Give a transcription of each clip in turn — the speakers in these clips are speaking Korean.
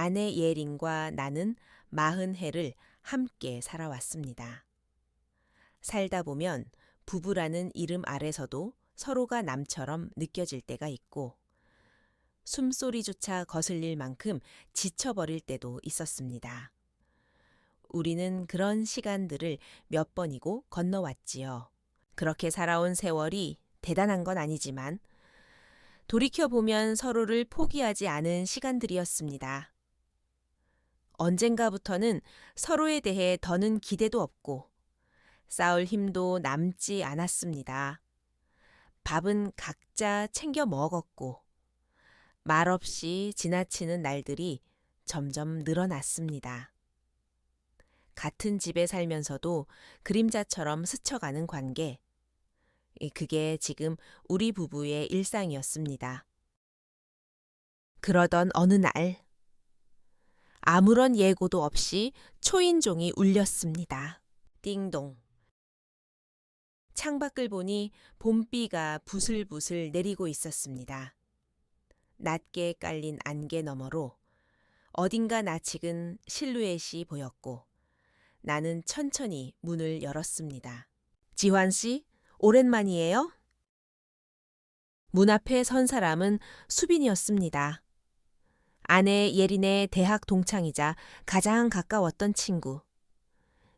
아내 예린과 나는 40해를 함께 살아왔습니다. 살다 보면 부부라는 이름 아래서도 서로가 남처럼 느껴질 때가 있고 숨소리조차 거슬릴 만큼 지쳐버릴 때도 있었습니다. 우리는 그런 시간들을 몇 번이고 건너왔지요. 그렇게 살아온 세월이 대단한 건 아니지만 돌이켜보면 서로를 포기하지 않은 시간들이었습니다. 언젠가부터는 서로에 대해 더는 기대도 없고 싸울 힘도 남지 않았습니다. 밥은 각자 챙겨 먹었고 말없이 지나치는 날들이 점점 늘어났습니다. 같은 집에 살면서도 그림자처럼 스쳐가는 관계. 그게 지금 우리 부부의 일상이었습니다. 그러던 어느 날, 아무런 예고도 없이 초인종이 울렸습니다. 띵동. 창밖을 보니 봄비가 부슬부슬 내리고 있었습니다. 낮게 깔린 안개 너머로 어딘가 낯익은 실루엣이 보였고 나는 천천히 문을 열었습니다. 지환 씨, 오랜만이에요? 문 앞에 선 사람은 수빈이었습니다. 아내 예린의 대학 동창이자 가장 가까웠던 친구.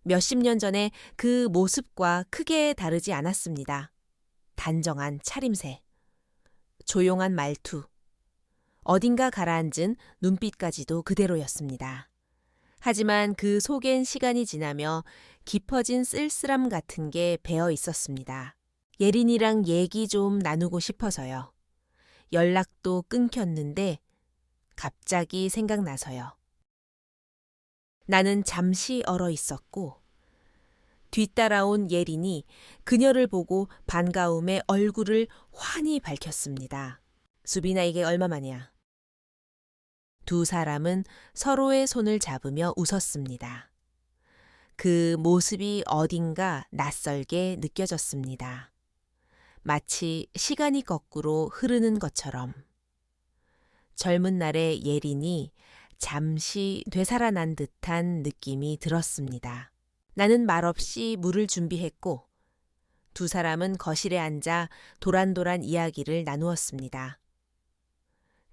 몇십 년 전에 그 모습과 크게 다르지 않았습니다. 단정한 차림새, 조용한 말투, 어딘가 가라앉은 눈빛까지도 그대로였습니다. 하지만 그 속엔 시간이 지나며 깊어진 쓸쓸함 같은 게 배어 있었습니다. 예린이랑 얘기 좀 나누고 싶어서요. 연락도 끊겼는데 갑자기 생각나서요. 나는 잠시 얼어 있었고 뒤따라온 예린이 그녀를 보고 반가움에 얼굴을 환히 밝혔습니다. 수빈아, 이게 얼마만이야? 두 사람은 서로의 손을 잡으며 웃었습니다. 그 모습이 어딘가 낯설게 느껴졌습니다. 마치 시간이 거꾸로 흐르는 것처럼. 젊은 날의 예린이 잠시 되살아난 듯한 느낌이 들었습니다. 나는 말없이 물을 준비했고 두 사람은 거실에 앉아 도란도란 이야기를 나누었습니다.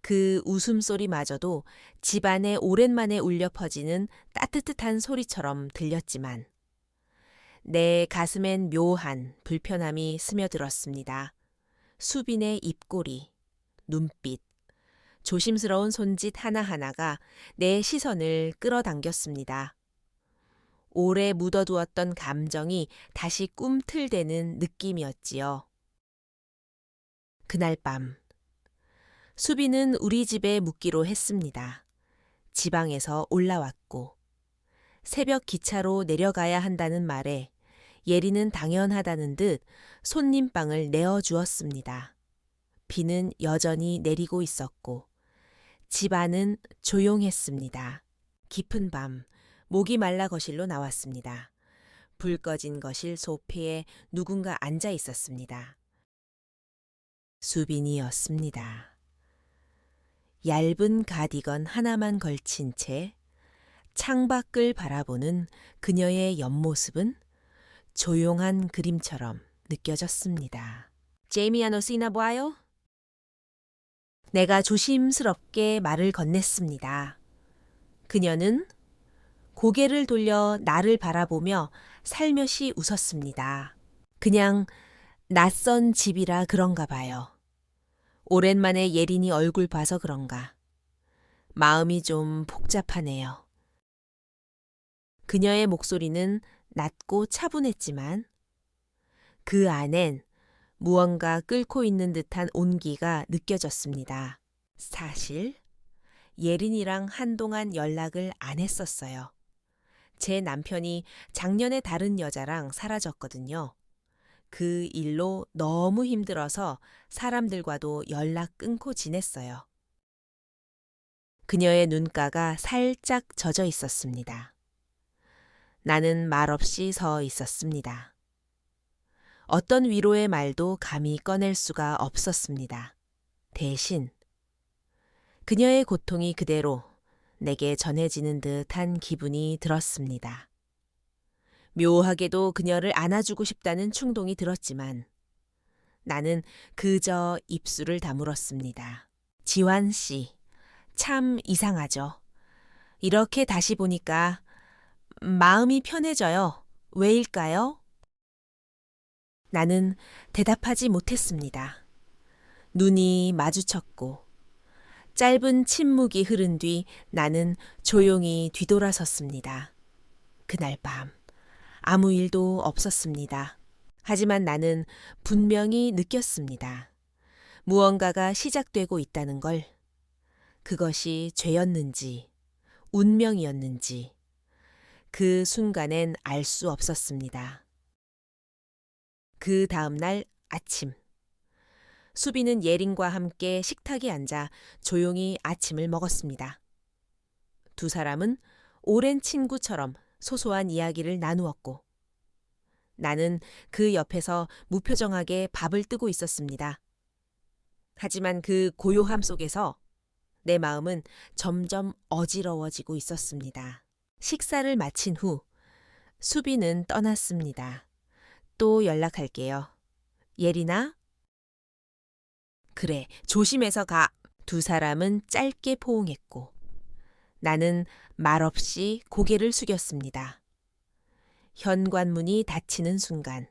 그 웃음소리마저도 집안에 오랜만에 울려 퍼지는 따뜻한 소리처럼 들렸지만 내 가슴엔 묘한 불편함이 스며들었습니다. 수빈의 입꼬리, 눈빛, 조심스러운 손짓 하나하나가 내 시선을 끌어당겼습니다. 오래 묻어두었던 감정이 다시 꿈틀대는 느낌이었지요. 그날 밤, 수빈은 우리 집에 묵기로 했습니다. 지방에서 올라왔고 새벽 기차로 내려가야 한다는 말에 예리는 당연하다는 듯 손님방을 내어주었습니다. 비는 여전히 내리고 있었고 집 안은 조용했습니다. 깊은 밤, 목이 말라 거실로 나왔습니다. 불 꺼진 거실 소파에 누군가 앉아 있었습니다. 수빈이었습니다. 얇은 가디건 하나만 걸친 채 창밖을 바라보는 그녀의 옆모습은 조용한 그림처럼 느껴졌습니다. 제이미야, 너 쓰이나 봐요? 내가 조심스럽게 말을 건넸습니다. 그녀는 고개를 돌려 나를 바라보며 살며시 웃었습니다. 그냥 낯선 집이라 그런가 봐요. 오랜만에 예린이 얼굴 봐서 그런가. 마음이 좀 복잡하네요. 그녀의 목소리는 낮고 차분했지만 그 안엔 무언가 끓고 있는 듯한 온기가 느껴졌습니다. 사실 예린이랑 한동안 연락을 안 했었어요. 제 남편이 작년에 다른 여자랑 사라졌거든요. 그 일로 너무 힘들어서 사람들과도 연락 끊고 지냈어요. 그녀의 눈가가 살짝 젖어 있었습니다. 나는 말없이 서 있었습니다. 어떤 위로의 말도 감히 꺼낼 수가 없었습니다. 대신 그녀의 고통이 그대로 내게 전해지는 듯한 기분이 들었습니다. 묘하게도 그녀를 안아주고 싶다는 충동이 들었지만 나는 그저 입술을 다물었습니다. 지환 씨, 참 이상하죠. 이렇게 다시 보니까 마음이 편해져요. 왜일까요? 나는 대답하지 못했습니다. 눈이 마주쳤고 짧은 침묵이 흐른 뒤 나는 조용히 뒤돌아섰습니다. 그날 밤 아무 일도 없었습니다. 하지만 나는 분명히 느꼈습니다. 무언가가 시작되고 있다는 걸. 그것이 죄였는지 운명이었는지 그 순간엔 알 수 없었습니다. 그 다음 날 아침 수비는 예린과 함께 식탁에 앉아 조용히 아침을 먹었습니다. 두 사람은 오랜 친구처럼 소소한 이야기를 나누었고 나는 그 옆에서 무표정하게 밥을 뜨고 있었습니다. 하지만 그 고요함 속에서 내 마음은 점점 어지러워지고 있었습니다. 식사를 마친 후 수비는 떠났습니다. 또 연락할게요. 예린아? 그래, 조심해서 가. 두 사람은 짧게 포옹했고 나는 말없이 고개를 숙였습니다. 현관문이 닫히는 순간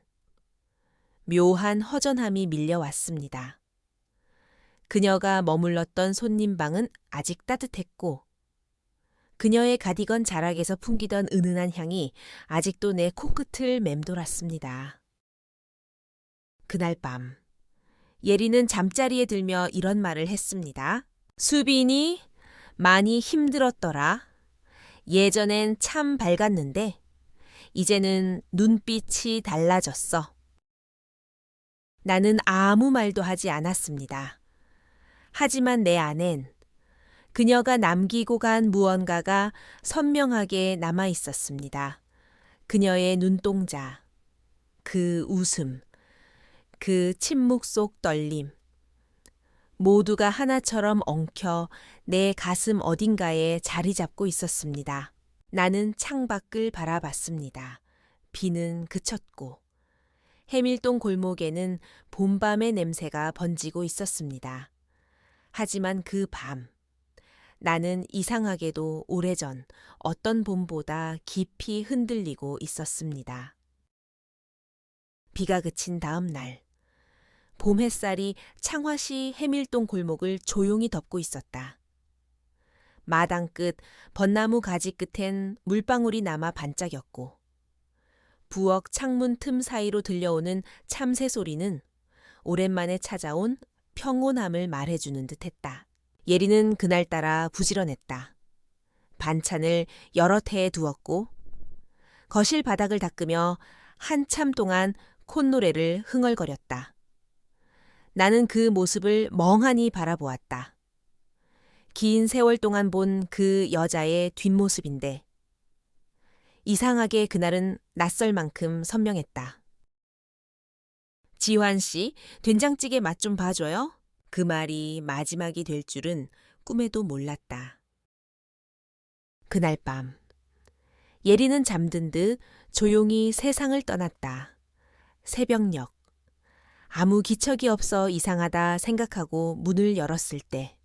묘한 허전함이 밀려왔습니다. 그녀가 머물렀던 손님방은 아직 따뜻했고 그녀의 가디건 자락에서 풍기던 은은한 향이 아직도 내 코끝을 맴돌았습니다. 그날 밤 예리는 잠자리에 들며 이런 말을 했습니다. 수빈이 많이 힘들었더라. 예전엔 참 밝았는데 이제는 눈빛이 달라졌어. 나는 아무 말도 하지 않았습니다. 하지만 내 안엔 그녀가 남기고 간 무언가가 선명하게 남아 있었습니다. 그녀의 눈동자, 그 웃음, 그 침묵 속 떨림. 모두가 하나처럼 엉켜 내 가슴 어딘가에 자리 잡고 있었습니다. 나는 창밖을 바라봤습니다. 비는 그쳤고 해밀동 골목에는 봄밤의 냄새가 번지고 있었습니다. 하지만 그 밤, 나는 이상하게도 오래전 어떤 봄보다 깊이 흔들리고 있었습니다. 비가 그친 다음 날, 봄 햇살이 창화시 해밀동 골목을 조용히 덮고 있었다. 마당 끝 벚나무 가지 끝엔 물방울이 남아 반짝였고 부엌 창문 틈 사이로 들려오는 참새 소리는 오랜만에 찾아온 평온함을 말해주는 듯했다. 예리는 그날따라 부지런했다. 반찬을 여러 태에 두었고 거실 바닥을 닦으며 한참 동안 콧노래를 흥얼거렸다. 나는 그 모습을 멍하니 바라보았다. 긴 세월 동안 본 그 여자의 뒷모습인데 이상하게 그날은 낯설 만큼 선명했다. 지환 씨, 된장찌개 맛 좀 봐줘요. 그 말이 마지막이 될 줄은 꿈에도 몰랐다. 그날 밤, 예리는 잠든 듯 조용히 세상을 떠났다. 새벽녘, 아무 기척이 없어 이상하다 생각하고 문을 열었을 때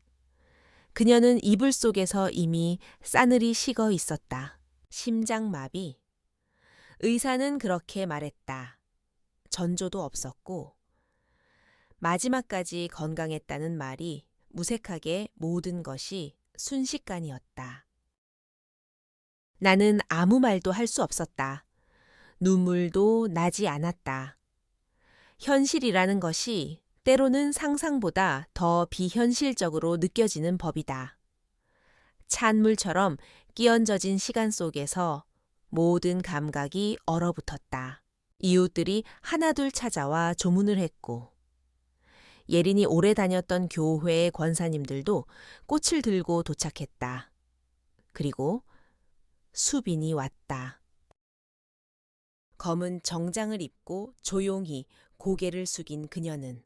그녀는 이불 속에서 이미 싸늘히 식어 있었다. 심장마비. 의사는 그렇게 말했다. 전조도 없었고 마지막까지 건강했다는 말이 무색하게 모든 것이 순식간이었다. 나는 아무 말도 할 수 없었다. 눈물도 나지 않았다. 현실이라는 것이 때로는 상상보다 더 비현실적으로 느껴지는 법이다. 찬물처럼 끼얹어진 시간 속에서 모든 감각이 얼어붙었다. 이웃들이 하나둘 찾아와 조문을 했고 예린이 오래 다녔던 교회의 권사님들도 꽃을 들고 도착했다. 그리고 수빈이 왔다. 검은 정장을 입고 조용히 고개를 숙인 그녀는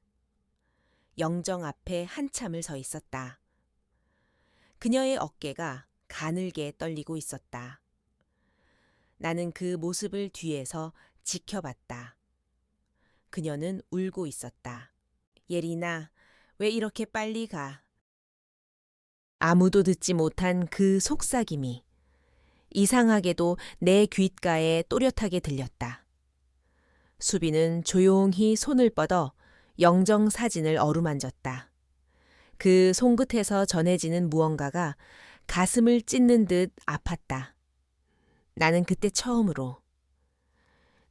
영정 앞에 한참을 서 있었다. 그녀의 어깨가 가늘게 떨리고 있었다. 나는 그 모습을 뒤에서 지켜봤다. 그녀는 울고 있었다. 예린아, 왜 이렇게 빨리 가? 아무도 듣지 못한 그 속삭임이 이상하게도 내 귓가에 또렷하게 들렸다. 수빈은 조용히 손을 뻗어 영정 사진을 어루만졌다. 그 손끝에서 전해지는 무언가가 가슴을 찢는 듯 아팠다. 나는 그때 처음으로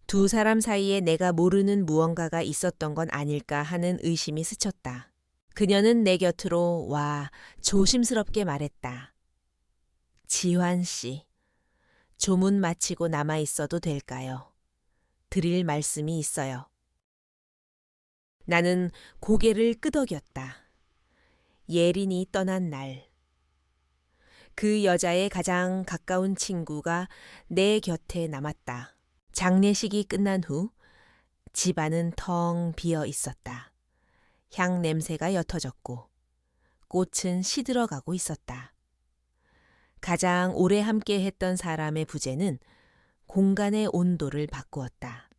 두 사람 사이에 내가 모르는 무언가가 있었던 건 아닐까 하는 의심이 스쳤다. 그녀는 내 곁으로 와 조심스럽게 말했다. 지환 씨, 조문 마치고 남아 있어도 될까요? 드릴 말씀이 있어요. 나는 고개를 끄덕였다. 예린이 떠난 날. 그 여자의 가장 가까운 친구가 내 곁에 남았다. 장례식이 끝난 후 집안은 텅 비어 있었다. 향 냄새가 옅어졌고 꽃은 시들어가고 있었다. 가장 오래 함께 했던 사람의 부재는 공간의 온도를 바꾸었다.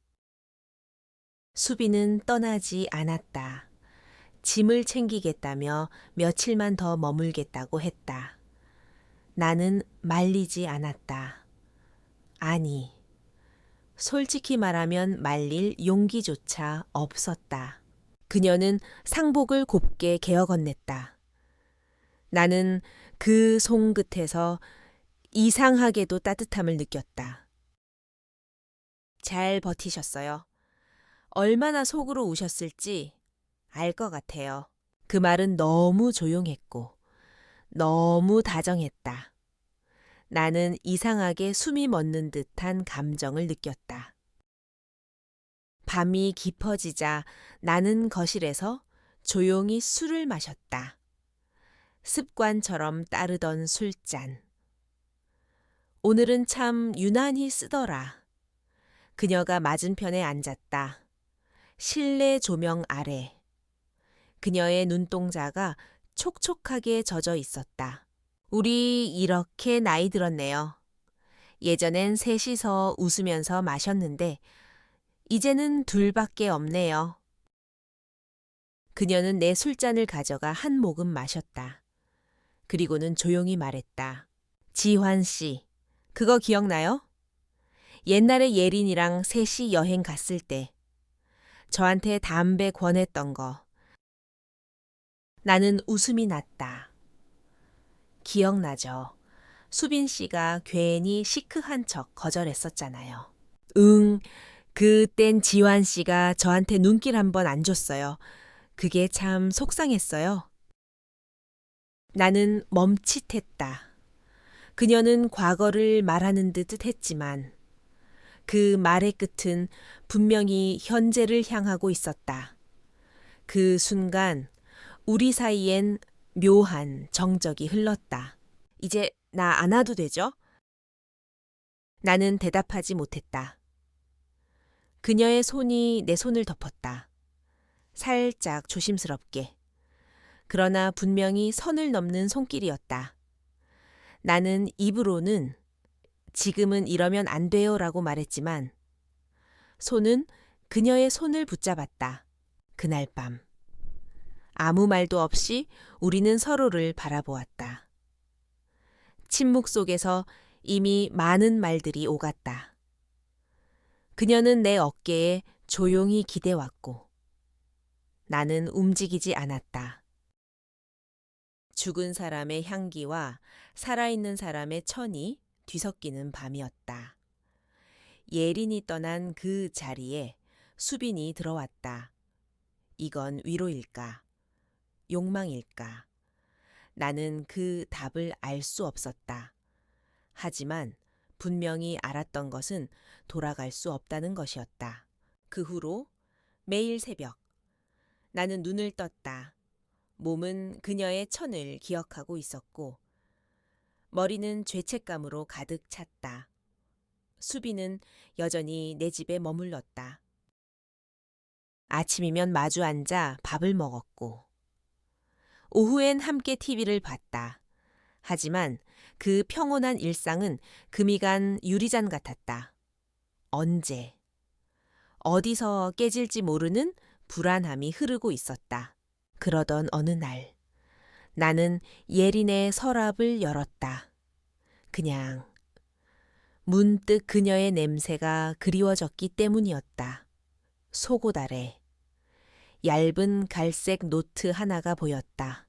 수빈은 떠나지 않았다. 짐을 챙기겠다며 며칠만 더 머물겠다고 했다. 나는 말리지 않았다. 아니, 솔직히 말하면 말릴 용기조차 없었다. 그녀는 상복을 곱게 개어 건넸다. 나는 그 손끝에서 이상하게도 따뜻함을 느꼈다. 잘 버티셨어요. 얼마나 속으로 우셨을지 알 것 같아요. 그 말은 너무 조용했고 너무 다정했다. 나는 이상하게 숨이 멎는 듯한 감정을 느꼈다. 밤이 깊어지자 나는 거실에서 조용히 술을 마셨다. 습관처럼 따르던 술잔. 오늘은 참 유난히 쓰더라. 그녀가 맞은편에 앉았다. 실내 조명 아래. 그녀의 눈동자가 촉촉하게 젖어 있었다. 우리 이렇게 나이 들었네요. 예전엔 셋이서 웃으면서 마셨는데 이제는 둘밖에 없네요. 그녀는 내 술잔을 가져가 한 모금 마셨다. 그리고는 조용히 말했다. 지환 씨, 그거 기억나요? 옛날에 예린이랑 셋이 여행 갔을 때 저한테 담배 권했던 거. 나는 웃음이 났다. 기억나죠? 수빈 씨가 괜히 시크한 척 거절했었잖아요. 그땐 지환 씨가 저한테 눈길 한번 안 줬어요. 그게 참 속상했어요. 나는 멈칫했다. 그녀는 과거를 말하는 듯 했지만 그 말의 끝은 분명히 현재를 향하고 있었다. 그 순간 우리 사이엔 묘한 정적이 흘렀다. 이제 나 안 와도 되죠? 나는 대답하지 못했다. 그녀의 손이 내 손을 덮었다. 살짝 조심스럽게. 그러나 분명히 선을 넘는 손길이었다. 나는 입으로는 지금은 이러면 안 돼요라고 말했지만 손은 그녀의 손을 붙잡았다. 그날 밤. 아무 말도 없이 우리는 서로를 바라보았다. 침묵 속에서 이미 많은 말들이 오갔다. 그녀는 내 어깨에 조용히 기대왔고 나는 움직이지 않았다. 죽은 사람의 향기와 살아있는 사람의 천이 뒤섞이는 밤이었다. 예린이 떠난 그 자리에 수빈이 들어왔다. 이건 위로일까? 욕망일까? 나는 그 답을 알 수 없었다. 하지만 분명히 알았던 것은 돌아갈 수 없다는 것이었다. 그 후로 매일 새벽 나는 눈을 떴다. 몸은 그녀의 천을 기억하고 있었고 머리는 죄책감으로 가득 찼다. 수빈은 여전히 내 집에 머물렀다. 아침이면 마주 앉아 밥을 먹었고 오후엔 함께 TV를 봤다. 하지만 그 평온한 일상은 금이 간 유리잔 같았다. 언제, 어디서 깨질지 모르는 불안함이 흐르고 있었다. 그러던 어느 날, 나는 예린의 서랍을 열었다. 그냥 문득 그녀의 냄새가 그리워졌기 때문이었다. 속옷 아래 얇은 갈색 노트 하나가 보였다.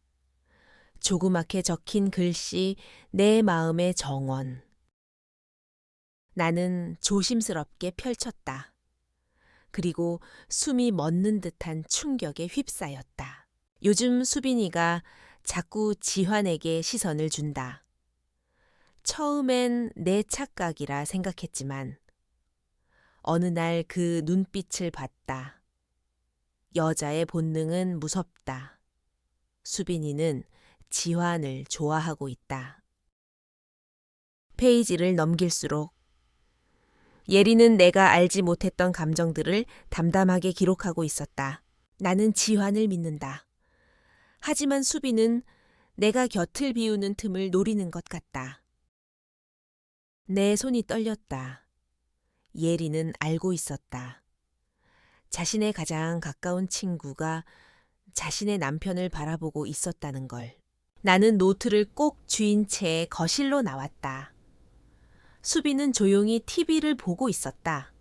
조그맣게 적힌 글씨 내 마음의 정원. 나는 조심스럽게 펼쳤다. 그리고 숨이 멎는 듯한 충격에 휩싸였다. 요즘 수빈이가 자꾸 지환에게 시선을 준다. 처음엔 내 착각이라 생각했지만 어느 날 그 눈빛을 봤다. 여자의 본능은 무섭다. 수빈이는 지환을 좋아하고 있다. 페이지를 넘길수록 예리는 내가 알지 못했던 감정들을 담담하게 기록하고 있었다. 나는 지환을 믿는다. 하지만 수빈은 내가 곁을 비우는 틈을 노리는 것 같다. 내 손이 떨렸다. 예리는 알고 있었다. 자신의 가장 가까운 친구가 자신의 남편을 바라보고 있었다는 걸. 나는 노트를 꼭 쥐인 채 거실로 나왔다. 수빈은 조용히 TV를 보고 있었다.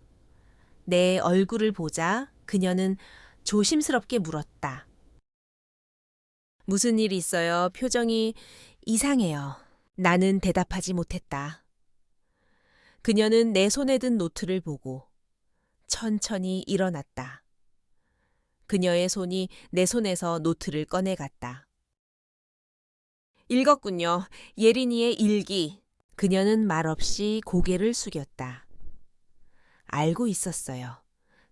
내 얼굴을 보자 그녀는 조심스럽게 물었다. 무슨 일 있어요? 표정이 이상해요. 나는 대답하지 못했다. 그녀는 내 손에 든 노트를 보고 천천히 일어났다. 그녀의 손이 내 손에서 노트를 꺼내갔다. 읽었군요. 예린이의 일기. 그녀는 말없이 고개를 숙였다. 알고 있었어요.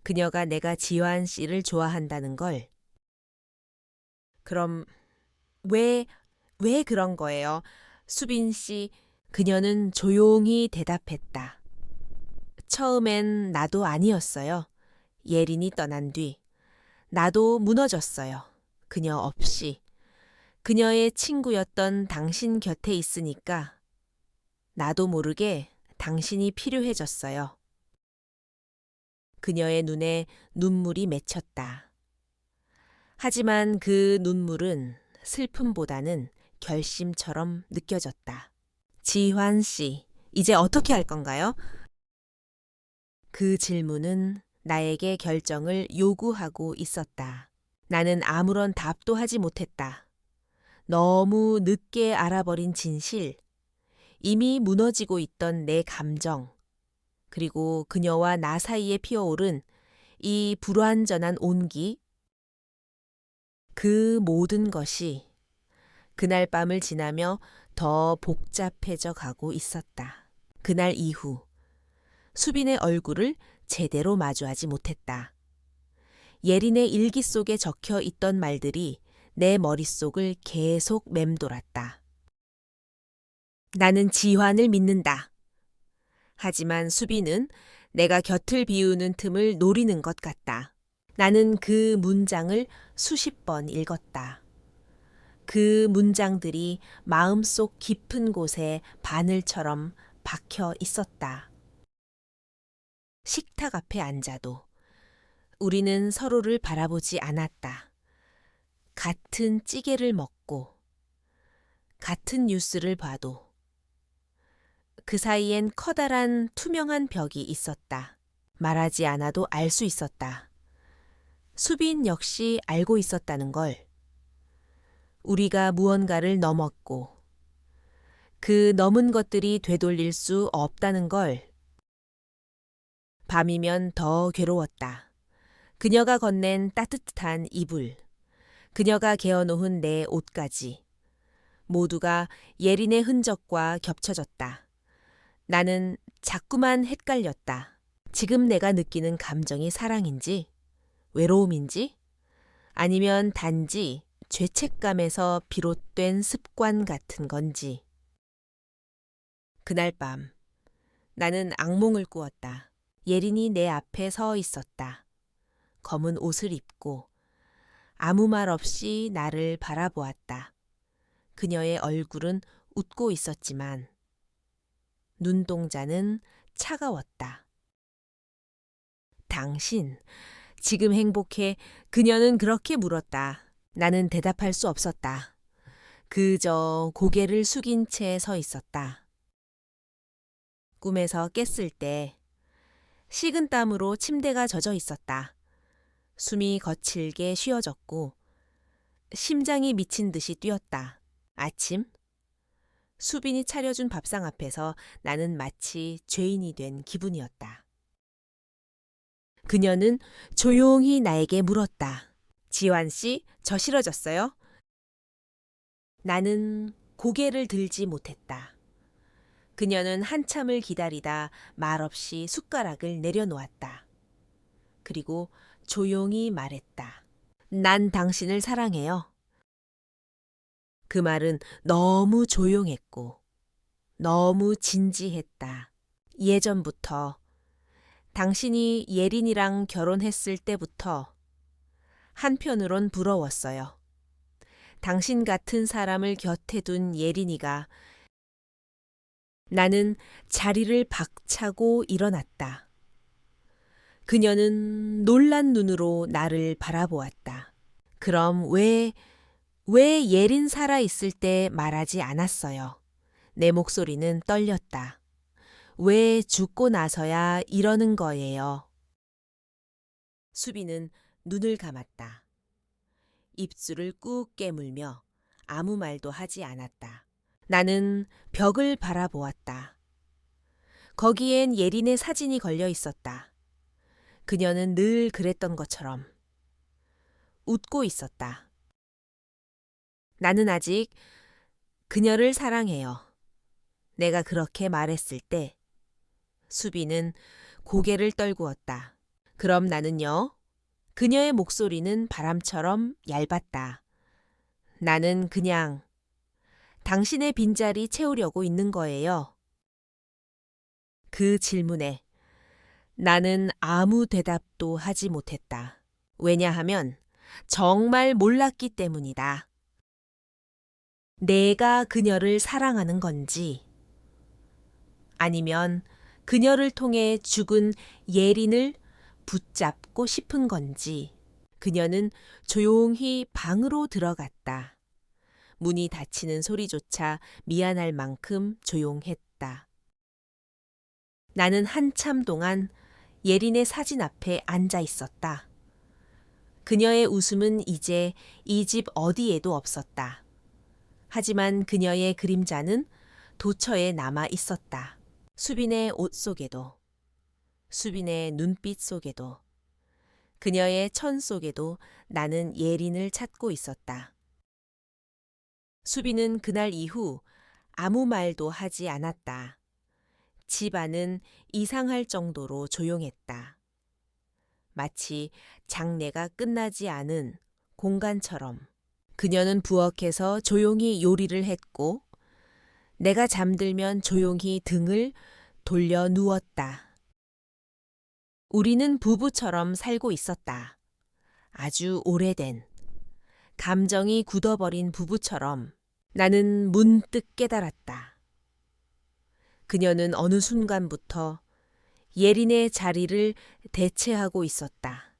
그녀가 내가 지환 씨를 좋아한다는 걸. 그럼 왜 그런 거예요? 수빈 씨. 그녀는 조용히 대답했다. 처음엔 나도 아니었어요. 예린이 떠난 뒤 나도 무너졌어요. 그녀 없이. 그녀의 친구였던 당신 곁에 있으니까 나도 모르게 당신이 필요해졌어요. 그녀의 눈에 눈물이 맺혔다. 하지만 그 눈물은 슬픔보다는 결심처럼 느껴졌다. 지환 씨, 이제 어떻게 할 건가요? 그 질문은 나에게 결정을 요구하고 있었다. 나는 아무런 답도 하지 못했다. 너무 늦게 알아버린 진실, 이미 무너지고 있던 내 감정, 그리고 그녀와 나 사이에 피어오른 이 불완전한 온기, 그 모든 것이 그날 밤을 지나며 더 복잡해져 가고 있었다. 그날 이후 수빈의 얼굴을 제대로 마주하지 못했다. 예린의 일기 속에 적혀 있던 말들이 내 머릿속을 계속 맴돌았다. 나는 지환을 믿는다. 하지만 수빈은 내가 곁을 비우는 틈을 노리는 것 같다. 나는 그 문장을 수십 번 읽었다. 그 문장들이 마음속 깊은 곳에 바늘처럼 박혀 있었다. 식탁 앞에 앉아도 우리는 서로를 바라보지 않았다. 같은 찌개를 먹고 같은 뉴스를 봐도 그 사이엔 커다란 투명한 벽이 있었다. 말하지 않아도 알 수 있었다. 수빈 역시 알고 있었다는 걸. 우리가 무언가를 넘었고 그 넘은 것들이 되돌릴 수 없다는 걸. 밤이면 더 괴로웠다. 그녀가 건넨 따뜻한 이불, 그녀가 개어놓은 내 옷까지 모두가 예린의 흔적과 겹쳐졌다. 나는 자꾸만 헷갈렸다. 지금 내가 느끼는 감정이 사랑인지, 외로움인지, 아니면 단지 죄책감에서 비롯된 습관 같은 건지. 그날 밤 나는 악몽을 꾸었다. 예린이 내 앞에 서 있었다. 검은 옷을 입고 아무 말 없이 나를 바라보았다. 그녀의 얼굴은 웃고 있었지만 눈동자는 차가웠다. 당신, 지금 행복해? 그녀는 그렇게 물었다. 나는 대답할 수 없었다. 그저 고개를 숙인 채 서 있었다. 꿈에서 깼을 때 식은 땀으로 침대가 젖어 있었다. 숨이 거칠게 쉬어졌고 심장이 미친 듯이 뛰었다. 아침? 수빈이 차려준 밥상 앞에서 나는 마치 죄인이 된 기분이었다. 그녀는 조용히 나에게 물었다. 지환 씨, 저 싫어졌어요? 나는 고개를 들지 못했다. 그녀는 한참을 기다리다 말없이 숟가락을 내려놓았다. 그리고 조용히 말했다. 난 당신을 사랑해요. 그 말은 너무 조용했고 너무 진지했다. 예전부터 당신이 예린이랑 결혼했을 때부터 한편으론 부러웠어요. 당신 같은 사람을 곁에 둔 예린이가. 나는 자리를 박차고 일어났다. 그녀는 놀란 눈으로 나를 바라보았다. 그럼 왜 예린 살아있을 때 말하지 않았어요? 내 목소리는 떨렸다. 왜 죽고 나서야 이러는 거예요? 수빈은 눈을 감았다. 입술을 꾹 깨물며 아무 말도 하지 않았다. 나는 벽을 바라보았다. 거기엔 예린의 사진이 걸려 있었다. 그녀는 늘 그랬던 것처럼 웃고 있었다. 나는 아직 그녀를 사랑해요. 내가 그렇게 말했을 때 수빈은 고개를 떨구었다. 그럼 나는요? 그녀의 목소리는 바람처럼 얇았다. 나는 그냥 당신의 빈자리 채우려고 있는 거예요. 그 질문에 나는 아무 대답도 하지 못했다. 왜냐하면 정말 몰랐기 때문이다. 내가 그녀를 사랑하는 건지 아니면 그녀를 통해 죽은 예린을 붙잡고 싶은 건지. 그녀는 조용히 방으로 들어갔다. 문이 닫히는 소리조차 미안할 만큼 조용했다. 나는 한참 동안 예린의 사진 앞에 앉아 있었다. 그녀의 웃음은 이제 이 집 어디에도 없었다. 하지만 그녀의 그림자는 도처에 남아 있었다. 수빈의 옷 속에도, 수빈의 눈빛 속에도, 그녀의 천 속에도 나는 예린을 찾고 있었다. 수빈은 그날 이후 아무 말도 하지 않았다. 집안은 이상할 정도로 조용했다. 마치 장례가 끝나지 않은 공간처럼. 그녀는 부엌에서 조용히 요리를 했고 내가 잠들면 조용히 등을 돌려 누웠다. 우리는 부부처럼 살고 있었다. 아주 오래된, 감정이 굳어버린 부부처럼. 나는 문득 깨달았다. 그녀는 어느 순간부터 예린의 자리를 대체하고 있었다.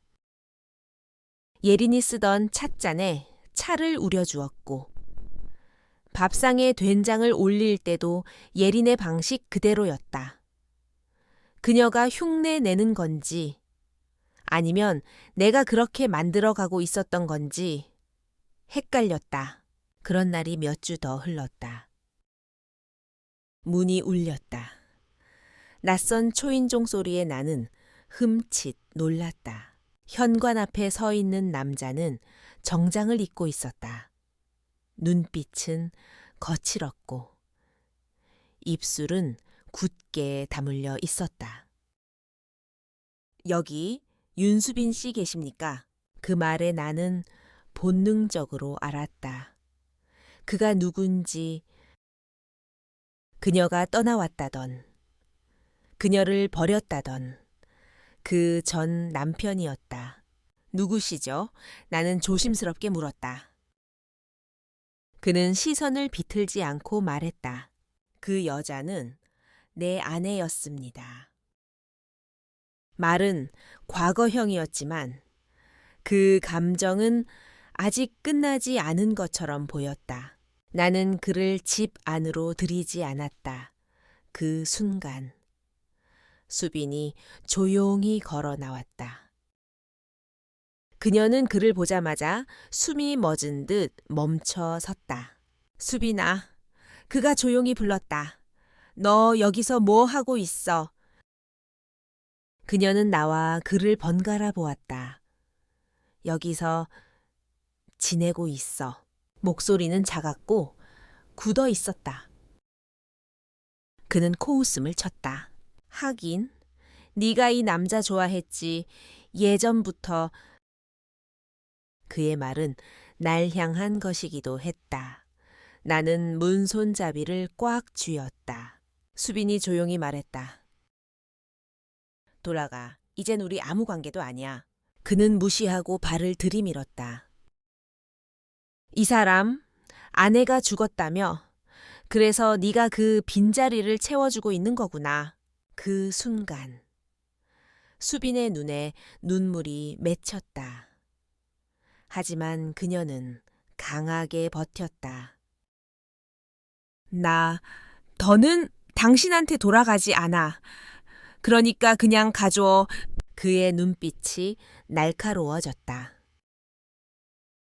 예린이 쓰던 찻잔에 차를 우려주었고 밥상에 된장을 올릴 때도 예린의 방식 그대로였다. 그녀가 흉내 내는 건지 아니면 내가 그렇게 만들어가고 있었던 건지 헷갈렸다. 그런 날이 몇 주 더 흘렀다. 문이 울렸다. 낯선 초인종 소리에 나는 흠칫 놀랐다. 현관 앞에 서 있는 남자는 정장을 입고 있었다. 눈빛은 거칠었고 입술은 굳게 다물려 있었다. 여기 윤수빈 씨 계십니까? 그 말에 나는 본능적으로 알았다. 그가 누군지, 그녀가 떠나왔다던, 그녀를 버렸다던 그 전 남편이었다. 누구시죠? 나는 조심스럽게 물었다. 그는 시선을 비틀지 않고 말했다. 그 여자는 내 아내였습니다. 말은 과거형이었지만 그 감정은 아직 끝나지 않은 것처럼 보였다. 나는 그를 집 안으로 들이지 않았다. 그 순간 수빈이 조용히 걸어 나왔다. 그녀는 그를 보자마자 숨이 멎은 듯 멈춰 섰다. 수빈아, 그가 조용히 불렀다. 너 여기서 뭐 하고 있어? 그녀는 나와 그를 번갈아 보았다. 여기서 지내고 있어. 목소리는 작았고 굳어 있었다. 그는 코웃음을 쳤다. 하긴 네가 이 남자 좋아했지. 예전부터. 그의 말은 날 향한 것이기도 했다. 나는 문손잡이를 꽉 쥐었다. 수빈이 조용히 말했다. 돌아가. 이젠 우리 아무 관계도 아니야. 그는 무시하고 발을 들이밀었다. 이 사람, 아내가 죽었다며? 그래서 네가 그 빈자리를 채워주고 있는 거구나. 그 순간 수빈의 눈에 눈물이 맺혔다. 하지만 그녀는 강하게 버텼다. 더는 당신한테 돌아가지 않아. 그러니까 그냥 가줘. 그의 눈빛이 날카로워졌다.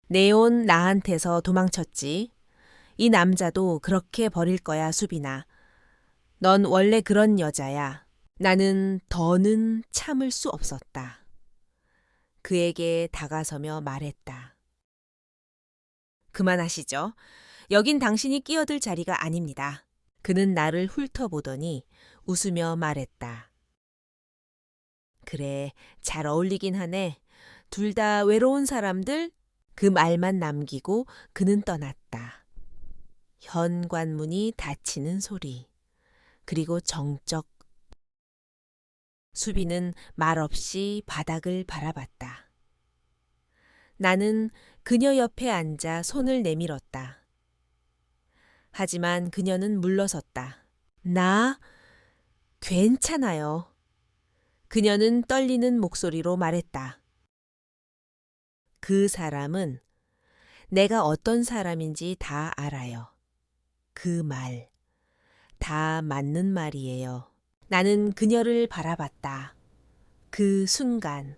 네온 나한테서 도망쳤지. 이 남자도 그렇게 버릴 거야, 수빈아. 넌 원래 그런 여자야. 나는 더는 참을 수 없었다. 그에게 다가서며 말했다. 그만하시죠. 여긴 당신이 끼어들 자리가 아닙니다. 그는 나를 훑어보더니 웃으며 말했다. 그래, 잘 어울리긴 하네. 둘 다 외로운 사람들? 그 말만 남기고 그는 떠났다. 현관문이 닫히는 소리. 그리고 정적. 수빈은 말없이 바닥을 바라봤다. 나는 그녀 옆에 앉아 손을 내밀었다. 하지만 그녀는 물러섰다. 나 괜찮아요. 그녀는 떨리는 목소리로 말했다. 그 사람은 내가 어떤 사람인지 다 알아요. 그 말, 다 맞는 말이에요. 나는 그녀를 바라봤다. 그 순간,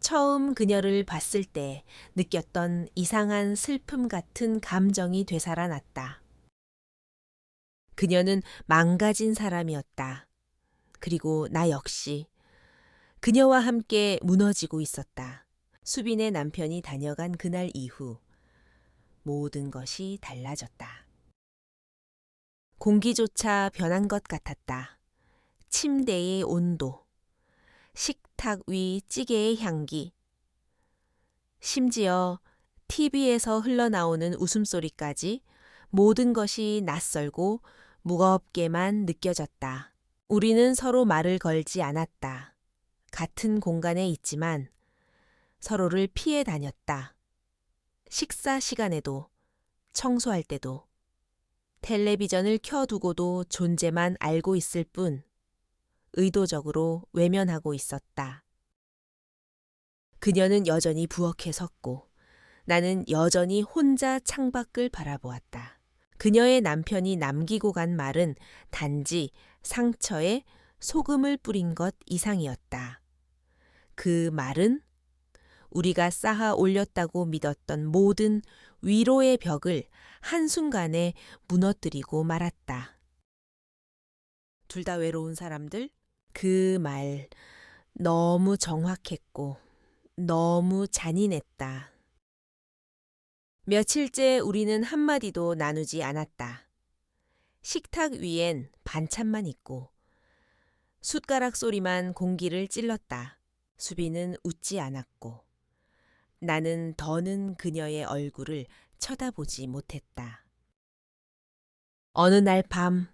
처음 그녀를 봤을 때 느꼈던 이상한 슬픔 같은 감정이 되살아났다. 그녀는 망가진 사람이었다. 그리고 나 역시 그녀와 함께 무너지고 있었다. 수빈의 남편이 다녀간 그날 이후 모든 것이 달라졌다. 공기조차 변한 것 같았다. 침대의 온도, 식탁 위 찌개의 향기, 심지어 TV에서 흘러나오는 웃음소리까지 모든 것이 낯설고 무겁게만 느껴졌다. 우리는 서로 말을 걸지 않았다. 같은 공간에 있지만 서로를 피해 다녔다. 식사 시간에도, 청소할 때도, 텔레비전을 켜두고도 존재만 알고 있을 뿐 의도적으로 외면하고 있었다. 그녀는 여전히 부엌에 섰고 나는 여전히 혼자 창밖을 바라보았다. 그녀의 남편이 남기고 간 말은 단지 상처에 소금을 뿌린 것 이상이었다. 그 말은 우리가 쌓아 올렸다고 믿었던 모든 위로의 벽을 한순간에 무너뜨리고 말았다. 둘 다 외로운 사람들? 그 말 너무 정확했고 너무 잔인했다. 며칠째 우리는 한마디도 나누지 않았다. 식탁 위엔 반찬만 있고 숟가락 소리만 공기를 찔렀다. 수빈은 웃지 않았고 나는 더는 그녀의 얼굴을 쳐다보지 못했다. 어느 날 밤,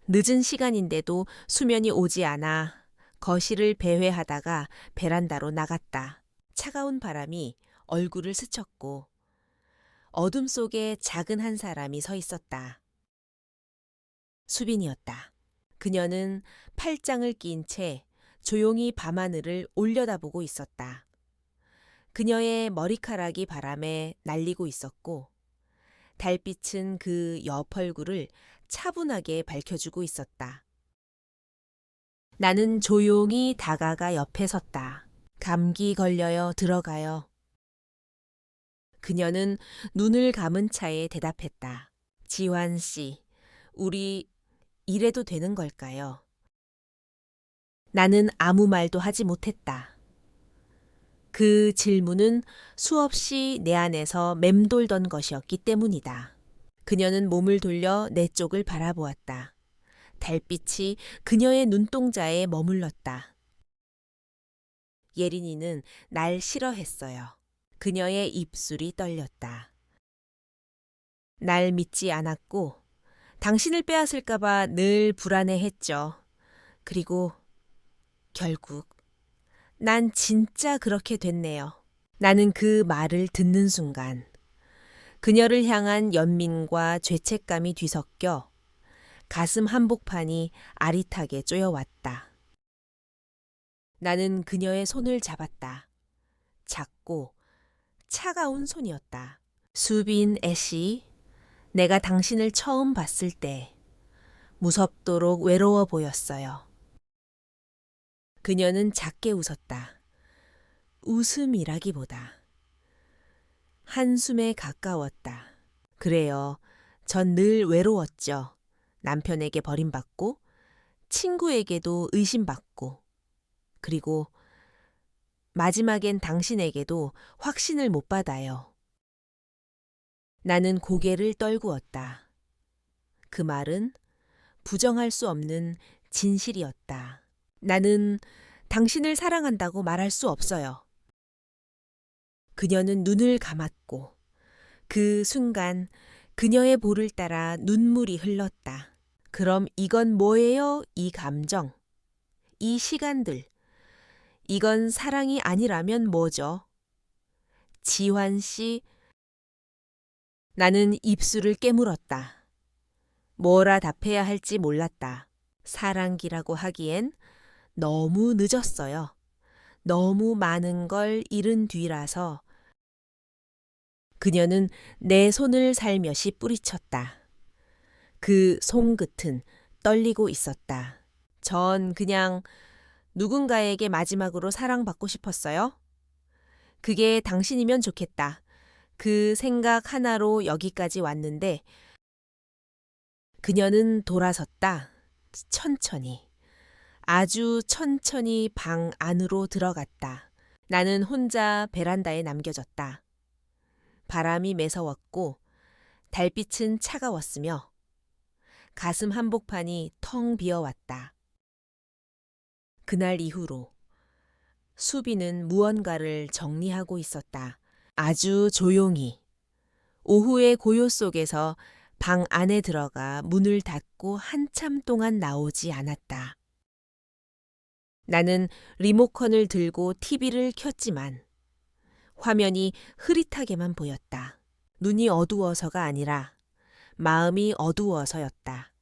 늦은 시간인데도 수면이 오지 않아 거실을 배회하다가 베란다로 나갔다. 차가운 바람이 얼굴을 스쳤고 어둠 속에 작은 한 사람이 서 있었다. 수빈이었다. 그녀는 팔짱을 낀 채 조용히 밤하늘을 올려다보고 있었다. 그녀의 머리카락이 바람에 날리고 있었고 달빛은 그 옆 얼굴을 차분하게 밝혀주고 있었다. 나는 조용히 다가가 옆에 섰다. 감기 걸려요, 들어가요. 그녀는 눈을 감은 차에 대답했다. 지환 씨, 우리 이래도 되는 걸까요? 나는 아무 말도 하지 못했다. 그 질문은 수없이 내 안에서 맴돌던 것이었기 때문이다. 그녀는 몸을 돌려 내 쪽을 바라보았다. 달빛이 그녀의 눈동자에 머물렀다. 예린이는 날 싫어했어요. 그녀의 입술이 떨렸다. 날 믿지 않았고 당신을 빼앗을까봐 늘 불안해했죠. 그리고 결국 난 진짜 그렇게 됐네요. 나는 그 말을 듣는 순간 그녀를 향한 연민과 죄책감이 뒤섞여 가슴 한복판이 아릿하게 쪼여왔다. 나는 그녀의 손을 잡았다. 작고 차가운 손이었다. 수빈 애씨, 내가 당신을 처음 봤을 때 무섭도록 외로워 보였어요. 그녀는 작게 웃었다. 웃음이라기보다 한숨에 가까웠다. 그래요. 전 늘 외로웠죠. 남편에게 버림받고 친구에게도 의심받고 그리고 마지막엔 당신에게도 확신을 못 받아요. 나는 고개를 떨구었다. 그 말은 부정할 수 없는 진실이었다. 나는 당신을 사랑한다고 말할 수 없어요. 그녀는 눈을 감았고 그 순간 그녀의 볼을 따라 눈물이 흘렀다. 그럼 이건 뭐예요? 이 감정, 이 시간들. 이건 사랑이 아니라면 뭐죠? 지환 씨, 나는 입술을 깨물었다. 뭐라 답해야 할지 몰랐다. 사랑기라고 하기엔 너무 늦었어요. 너무 많은 걸 잃은 뒤라서. 그녀는 내 손을 살며시 뿌리쳤다. 그 손끝은 떨리고 있었다. 전 그냥 누군가에게 마지막으로 사랑받고 싶었어요. 그게 당신이면 좋겠다. 그 생각 하나로 여기까지 왔는데 그녀는 돌아섰다. 천천히. 아주 천천히 방 안으로 들어갔다. 나는 혼자 베란다에 남겨졌다. 바람이 매서웠고 달빛은 차가웠으며 가슴 한복판이 텅 비어왔다. 그날 이후로 수비는 무언가를 정리하고 있었다. 아주 조용히. 오후의 고요 속에서 방 안에 들어가 문을 닫고 한참 동안 나오지 않았다. 나는 리모컨을 들고 TV를 켰지만 화면이 흐릿하게만 보였다. 눈이 어두워서가 아니라 마음이 어두워서였다.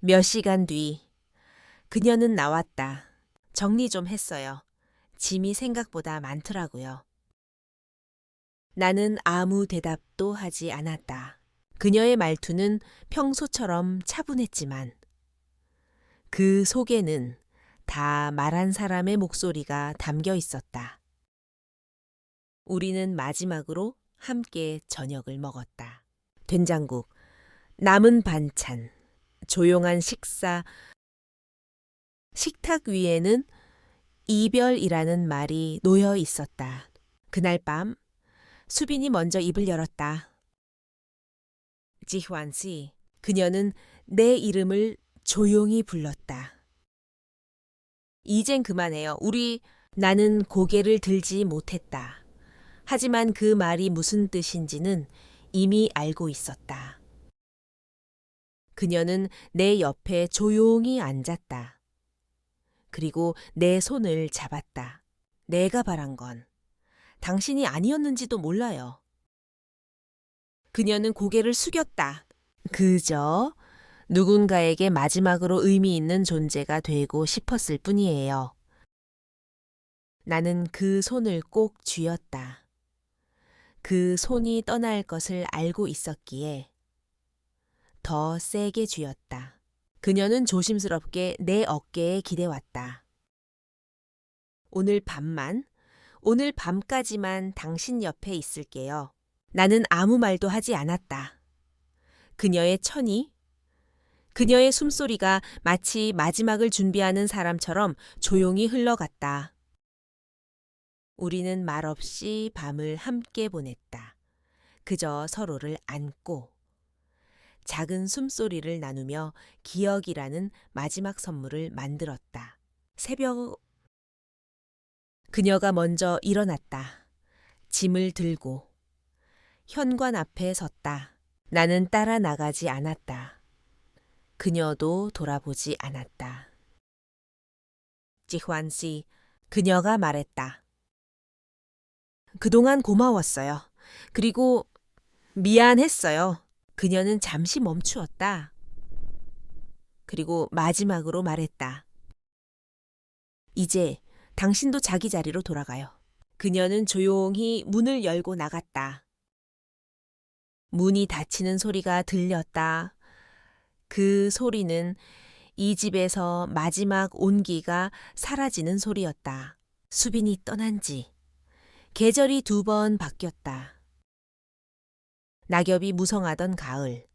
몇 시간 뒤 그녀는 나왔다. 정리 좀 했어요. 짐이 생각보다 많더라고요. 나는 아무 대답도 하지 않았다. 그녀의 말투는 평소처럼 차분했지만 그 속에는 다 말한 사람의 목소리가 담겨 있었다. 우리는 마지막으로 함께 저녁을 먹었다. 된장국, 남은 반찬, 조용한 식사. 식탁 위에는 이별이라는 말이 놓여 있었다. 그날 밤 수빈이 먼저 입을 열었다. 지환 씨, 그녀는 내 이름을 조용히 불렀다. 이젠 그만해요. 나는 고개를 들지 못했다. 하지만 그 말이 무슨 뜻인지는 이미 알고 있었다. 그녀는 내 옆에 조용히 앉았다. 그리고 내 손을 잡았다. 내가 바란 건 당신이 아니었는지도 몰라요. 그녀는 고개를 숙였다. 그저 누군가에게 마지막으로 의미 있는 존재가 되고 싶었을 뿐이에요. 나는 그 손을 꼭 쥐었다. 그 손이 떠날 것을 알고 있었기에 더 세게 쥐었다. 그녀는 조심스럽게 내 어깨에 기대왔다. 오늘 밤까지만 당신 옆에 있을게요. 나는 아무 말도 하지 않았다. 그녀의 그녀의 숨소리가 마치 마지막을 준비하는 사람처럼 조용히 흘러갔다. 우리는 말없이 밤을 함께 보냈다. 그저 서로를 안고 작은 숨소리를 나누며 기억이라는 마지막 선물을 만들었다. 그녀가 먼저 일어났다. 짐을 들고 현관 앞에 섰다. 나는 따라 나가지 않았다. 그녀도 돌아보지 않았다. 지환 씨, 그녀가 말했다. 그동안 고마웠어요. 그리고 미안했어요. 그녀는 잠시 멈추었다. 그리고 마지막으로 말했다. 이제 당신도 자기 자리로 돌아가요. 그녀는 조용히 문을 열고 나갔다. 문이 닫히는 소리가 들렸다. 그 소리는 이 집에서 마지막 온기가 사라지는 소리였다. 수빈이 떠난 지 계절이 2번 바뀌었다. 낙엽이 무성하던 가을,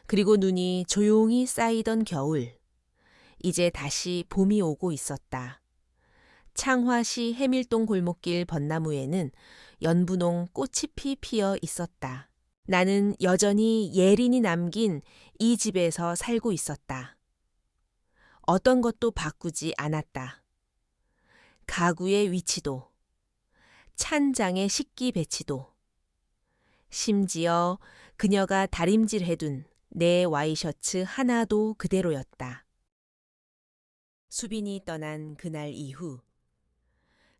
그리고 눈이 조용히 쌓이던 겨울. 이제 다시 봄이 오고 있었다. 창화시 해밀동 골목길 벚나무에는 연분홍 꽃잎이 피어 있었다. 나는 여전히 예린이 남긴 이 집에서 살고 있었다. 어떤 것도 바꾸지 않았다. 가구의 위치도, 찬장의 식기 배치도, 심지어 그녀가 다림질해둔 내 와이셔츠 하나도 그대로였다. 수빈이 떠난 그날 이후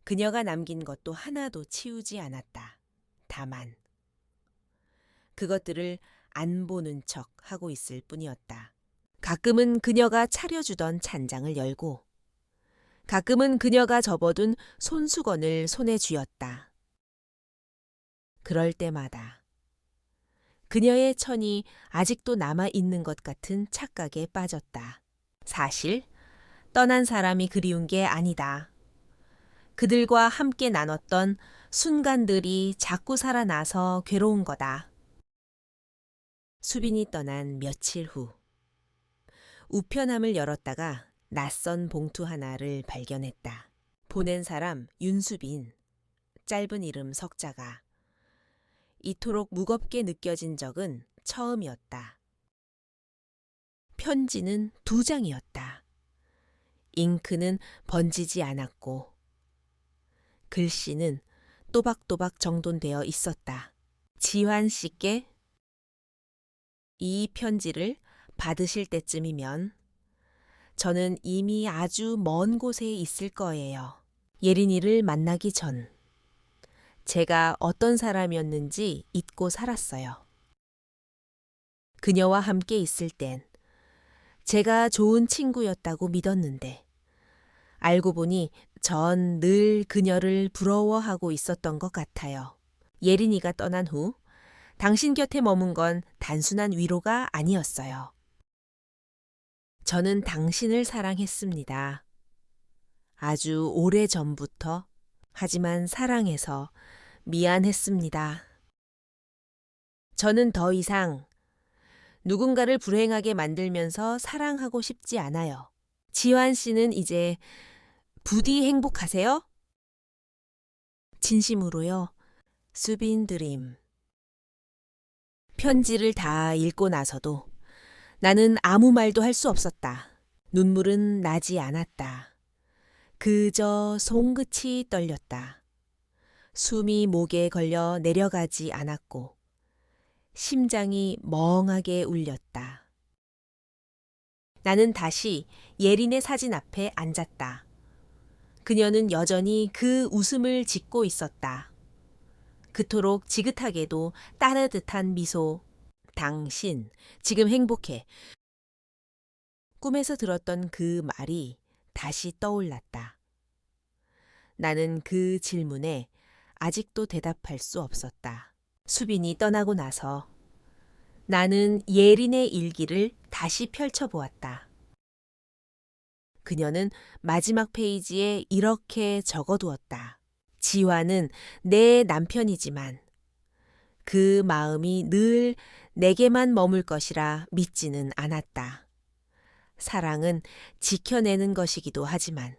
그녀가 남긴 것도 하나도 치우지 않았다. 다만 그것들을 안 보는 척 하고 있을 뿐이었다. 가끔은 그녀가 차려주던 찬장을 열고 가끔은 그녀가 접어둔 손수건을 손에 쥐었다. 그럴 때마다 그녀의 천이 아직도 남아있는 것 같은 착각에 빠졌다. 사실 떠난 사람이 그리운 게 아니다. 그들과 함께 나눴던 순간들이 자꾸 살아나서 괴로운 거다. 수빈이 떠난 며칠 후 우편함을 열었다가 낯선 봉투 하나를 발견했다. 보낸 사람 윤수빈, 짧은 이름 석자가 이토록 무겁게 느껴진 적은 처음이었다. 편지는 2장이었다. 잉크는 번지지 않았고 글씨는 또박또박 정돈되어 있었다. 지환 씨께 이 편지를 받으실 때쯤이면 저는 이미 아주 먼 곳에 있을 거예요. 예린이를 만나기 전 제가 어떤 사람이었는지 잊고 살았어요. 그녀와 함께 있을 땐 제가 좋은 친구였다고 믿었는데 알고 보니 전 늘 그녀를 부러워하고 있었던 것 같아요. 예린이가 떠난 후 당신 곁에 머문 건 단순한 위로가 아니었어요. 저는 당신을 사랑했습니다. 아주 오래 전부터. 하지만 사랑해서 미안했습니다. 저는 더 이상 누군가를 불행하게 만들면서 사랑하고 싶지 않아요. 지환 씨는 이제 부디 행복하세요? 진심으로요. 수빈 드림. 편지를 다 읽고 나서도 나는 아무 말도 할 수 없었다. 눈물은 나지 않았다. 그저 손끝이 떨렸다. 숨이 목에 걸려 내려가지 않았고 심장이 멍하게 울렸다. 나는 다시 예린의 사진 앞에 앉았다. 그녀는 여전히 그 웃음을 짓고 있었다. 그토록 지긋하게도 따르듯한 미소. 당신, 지금 행복해. 꿈에서 들었던 그 말이 다시 떠올랐다. 나는 그 질문에 아직도 대답할 수 없었다. 수빈이 떠나고 나서 나는 예린의 일기를 다시 펼쳐보았다. 그녀는 마지막 페이지에 이렇게 적어두었다. 지환은 내 남편이지만 그 마음이 늘 내게만 머물 것이라 믿지는 않았다. 사랑은 지켜내는 것이기도 하지만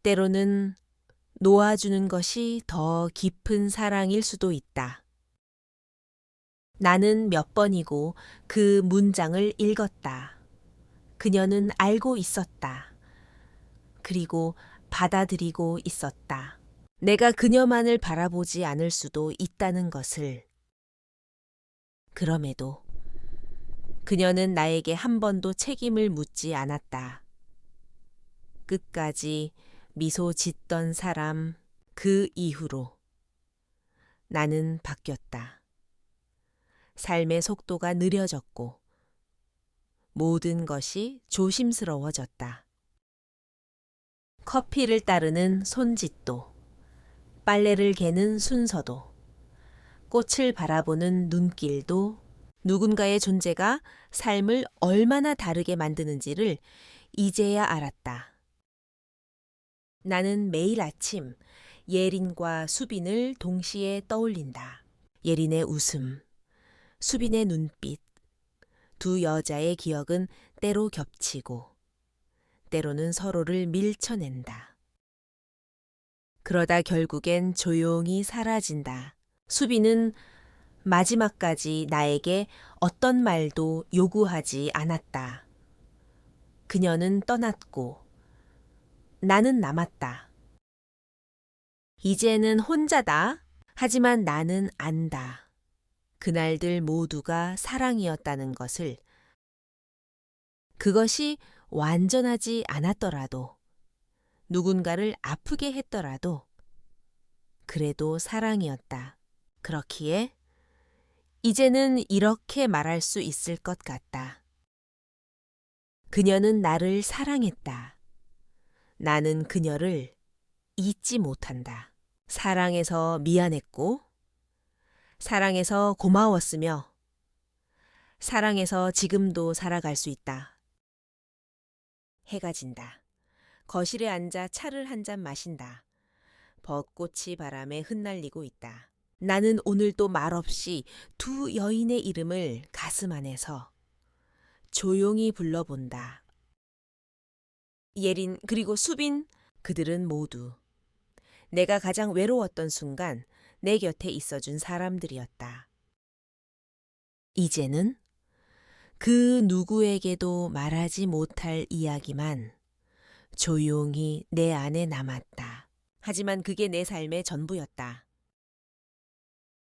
때로는 놓아주는 것이 더 깊은 사랑일 수도 있다. 나는 몇 번이고 그 문장을 읽었다. 그녀는 알고 있었다. 그리고 받아들이고 있었다. 내가 그녀만을 바라보지 않을 수도 있다는 것을. 그럼에도 그녀는 나에게 한 번도 책임을 묻지 않았다. 끝까지 미소 짓던 사람 그 이후로 나는 바뀌었다. 삶의 속도가 느려졌고 모든 것이 조심스러워졌다. 커피를 따르는 손짓도, 빨래를 개는 순서도, 꽃을 바라보는 눈길도 누군가의 존재가 삶을 얼마나 다르게 만드는지를 이제야 알았다. 나는 매일 아침 예린과 수빈을 동시에 떠올린다. 예린의 웃음, 수빈의 눈빛, 두 여자의 기억은 때로 겹치고 때로는 서로를 밀쳐낸다. 그러다 결국엔 조용히 사라진다. 수빈은 마지막까지 나에게 어떤 말도 요구하지 않았다. 그녀는 떠났고 나는 남았다. 이제는 혼자다. 하지만 나는 안다. 그날들 모두가 사랑이었다는 것을. 그것이 완전하지 않았더라도, 누군가를 아프게 했더라도, 그래도 사랑이었다. 그렇기에 이제는 이렇게 말할 수 있을 것 같다. 그녀는 나를 사랑했다. 나는 그녀를 잊지 못한다. 사랑해서 미안했고, 사랑해서 고마웠으며, 사랑해서 지금도 살아갈 수 있다. 해가 진다. 거실에 앉아 차를 한 잔 마신다. 벚꽃이 바람에 흩날리고 있다. 나는 오늘도 말없이 두 여인의 이름을 가슴 안에서 조용히 불러본다. 예린 그리고 수빈, 그들은 모두 내가 가장 외로웠던 순간 내 곁에 있어준 사람들이었다. 이제는 그 누구에게도 말하지 못할 이야기만 조용히 내 안에 남았다. 하지만 그게 내 삶의 전부였다.